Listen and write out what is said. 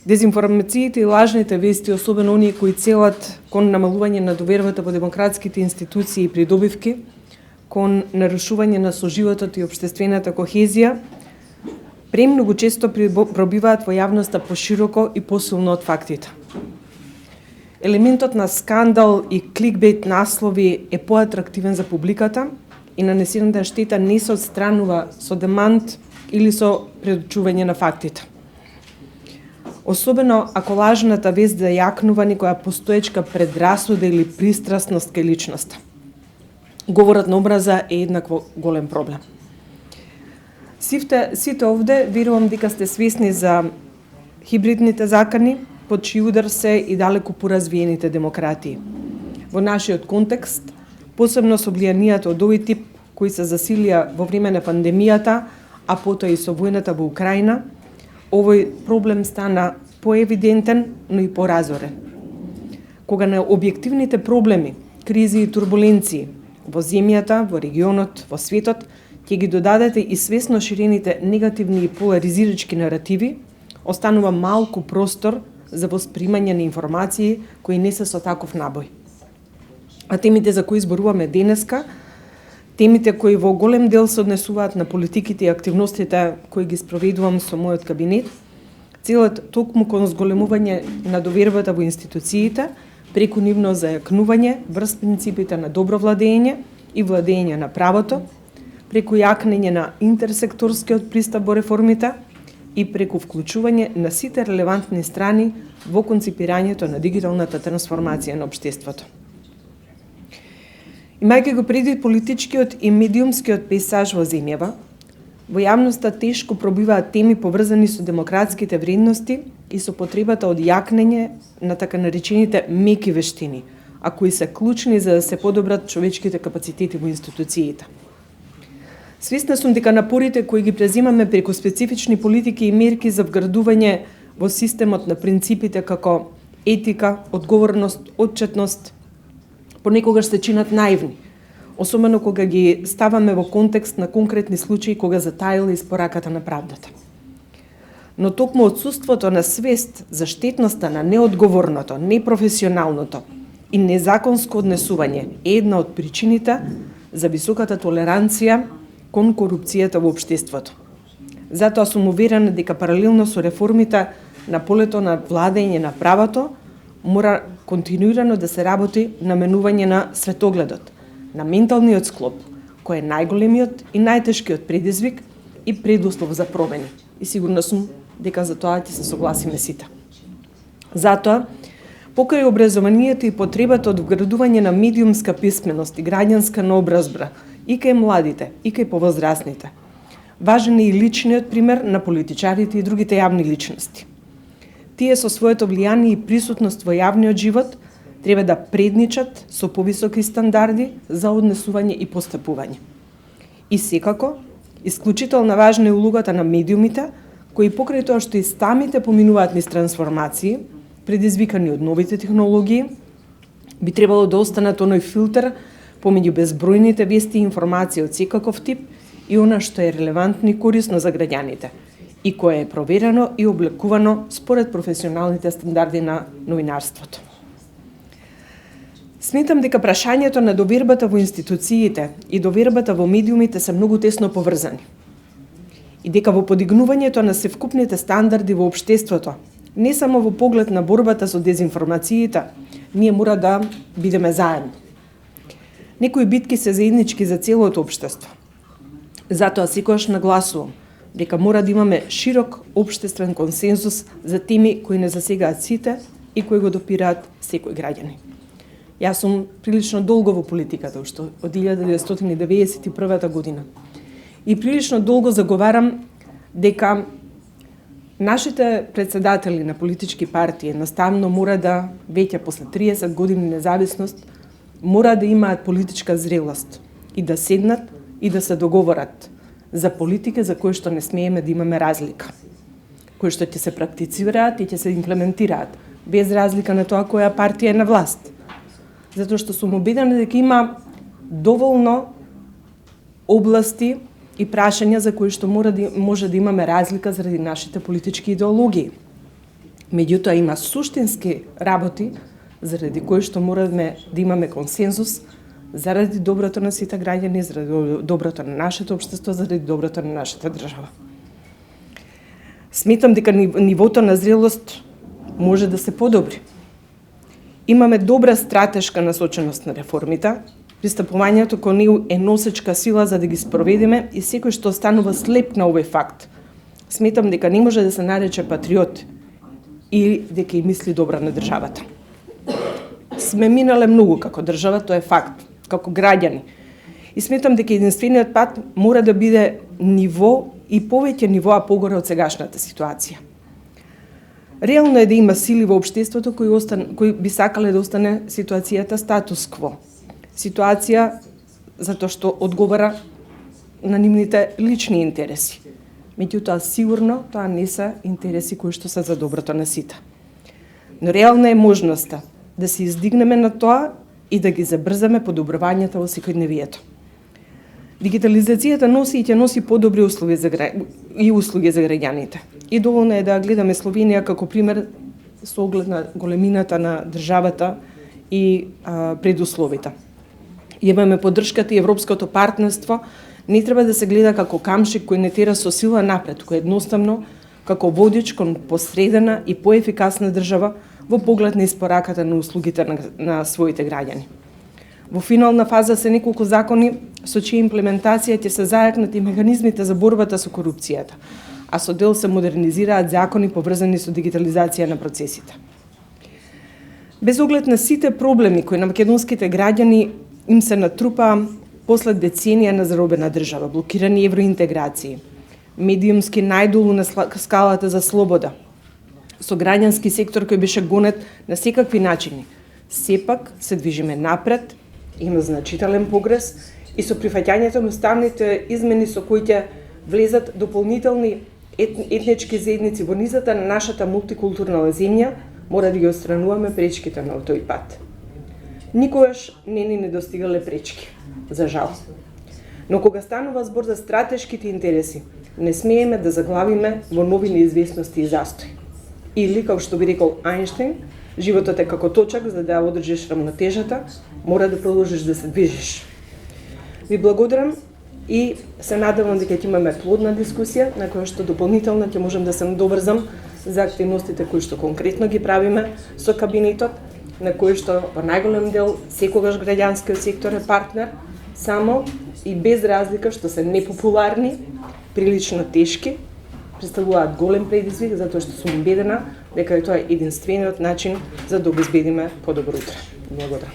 Дезинформациите и лажните вести, особено оние кои целат кон намалување на довербата во демократските институции и придобивки, кон нарушување на соживотот и општествената кохезија, премногу често пробиваат во јавноста пошироко и посилно од фактите. Елементот на скандал и кликбейт наслови е поатрактивен за публиката и нанесената штета не се отстранува со демант или со предучување на фактите. Особено ако лажната вест зајакнува некоја постоечка предрасуда или пристрасност кај личноста. Говорот на образа е еднакво голем проблем. Сите овде верувам дека сте свесни за хибридните закани, под чиј удар се и далеку поразвиените демократии. Во нашиот контекст, посебно со влијанието од овој тип кои се засилија во време на пандемијата, а потоа и со војната во Украина, овој проблем стана поевидентен, но и поразорен. Кога на објективните проблеми, кризи и турбуленции во земјата, во регионот, во светот, ќе ги додадете и свесно ширените негативни и поларизирачки наративи, останува малку простор за воспримање на информации кои не се со таков набој. А темите за кои зборуваме денеска, темите кои во голем дел се однесуваат на политиките и активностите кои ги спроведувам со мојот кабинет, целат токму кон зголемување на довербата во институциите, преку нивно зајакнување врз принципите на добро владење и владење на правото, преку јакнење на интерсекторскиот пристап во реформите и преку вклучување на сите релевантни страни во конципирањето на дигиталната трансформација на општеството. Имајќи го предвид политичкиот и медиумскиот пейзаж во земјава, во јавноста тешко пробиваат теми поврзани со демократските вредности и со потребата од јакнење на така наречените меки вештини, а кои се клучни за да се подобрат човечките капацитети во институциите. Свесна сум дека напорите кои ги презимаме преку специфични политики и мерки за вградување во системот на принципите како етика, одговорност, отчетност, понекогаш се чинат наивни, особено кога ги ставаме во контекст на конкретни случаи кога затаила испораката на правдата. Но токму отсуството на свест за штетноста на неодговорното, непрофесионалното и незаконско однесување е една од причините за високата толеранција кон корупцијата во општеството. Затоа сум уверена дека паралелно со реформите на полето на владење на правото, мора континуирано да се работи на менување на светогледот, на менталниот склоп, кој е најголемиот и најтешкиот предизвик и предуслов за промени. И сигурна сум дека за тоа ќе се согласиме сите. Затоа, покрај образованието и потребата од вградување на медиумска писменост и граѓанска наобразба и кај младите, и кај повозрасните, важен е и личниот пример на политичарите и другите јавни личности. Тие со своето влијание и присутност во јавниот живот треба да предничат со повисоки стандарди за однесување и постапување. И секако, исклучително важна е улогата на медиумите, кои покрај тоа што и самите поминуваат низ трансформации, предизвикани од новите технологии, би требало да останат оној филтер помеѓу безбројните вести и информации од секаков тип и она што е релевантно и корисно за граѓаните, и кое е проверено и облекувано според професионалните стандарди на новинарството. Сметам дека прашањето на довербата во институциите и довербата во медиумите се многу тесно поврзани. И дека во подигнувањето на севкупните стандарди во општеството, не само во поглед на борбата со дезинформациите, ние мора да бидеме заедно. Некои битки се заеднички за целото општество. Затоа секогаш нагласувам дека мора да имаме широк општествен консензус за теми кои не засегаат сите и кои го допираат секој граѓанин. Јас сум прилично долго во политиката, уште од 1991 година. И прилично долго заговарам дека нашите председатели на политички партии наставно мора да, веќе после 30 години независност, мора да имаат политичка зрелост и да седнат и да се договорат за политика за кои што не смееме да имаме разлика, кои што ќе се практицираат и ќе се имплементираат, без разлика на тоа која партија е на власт. Затоа што сум убедена дека има доволно области и прашања за кои што може да имаме разлика заради нашите политички идеологии. Меѓутоа има суштински работи заради кои што мораме да имаме консензус заради доброто на сите граѓани, заради доброто на нашето општество, заради доброто на нашата држава. Сметам дека нивото на зрелост може да се подобри. Имаме добра стратешка насоченост на реформите, пристапувањето кон неа е носечка сила за да ги спроведеме и секој што останува слеп на овој факт. Сметам дека не може да се нарече патриот и дека и мисли добра на државата. Сме минале многу како држава, тоа е факт, како граѓани. И сметам дека единствениот пат мора да биде ниво и повеќе нивоа погоре од сегашната ситуација. Реално е да има сили во општеството кои би сакале да остане ситуацијата статус кво. Ситуација затоа што одговара на нивните лични интереси. Меѓутоа, сигурно тоа не се интереси кои што се за доброто на сите. Но реална е можноста да се издигнеме на тоа и да ги забрзаме подобрувањата во секојдневието. Дигитализацијата носи и ќе носи подобри услови за граѓаните. И доволно е да гледаме Словенија како пример со оглед на големината на државата и предусловите. Имаме поддршката и европското партнерство, не треба да се гледа како камшик кој не тера со сила напред, кој едноставно како водич кон посредена и поефикасна држава во поглед на испораката на услугите на своите граѓани. Во финална фаза се неколку закони со чија имплементација ќе се зајакнат и механизмите за борбата со корупцијата, а со дел се модернизираат закони поврзани со дигитализација на процесите. Без оглед на сите проблеми кои на македонските граѓани им се натрупаа послед деценија на заробена држава, блокирани евроинтеграции, медиумски најдолу на скалата за слобода, со граѓански сектор кој беше гонет на секакви начини, сепак се движиме напред, има значителен прогрес и со прифаќањето на уставните измени со кои ќе влезат дополнителни етнички заедници во низата на нашата мултикултурна земја, мора да ги отстрануваме пречките на тој пат. Никогаш не ни недостигале пречки, за жал. Но кога станува збор за стратешките интереси, не смееме да заглавиме во нови неизвестности и застои. Или, како што би рекол Ајнштеин, животот е како точак, за да ја одржиш рамнотежата, мора да продолжиш да се движиш. Ви благодарам и се надевам дека ќе имаме плодна дискусија на која што дополнително ќе можам да се надоврзам за активностите кои што конкретно ги правиме со кабинетот, на кој што во најголем дел секогаш граѓанскиот сектор е партнер, само и без разлика што се непопуларни, прилично тешки, представуваат голем предизвик затоа што сум убедена дека тоа е единствениот начин за да обезбедиме подобро утре. Благодарам.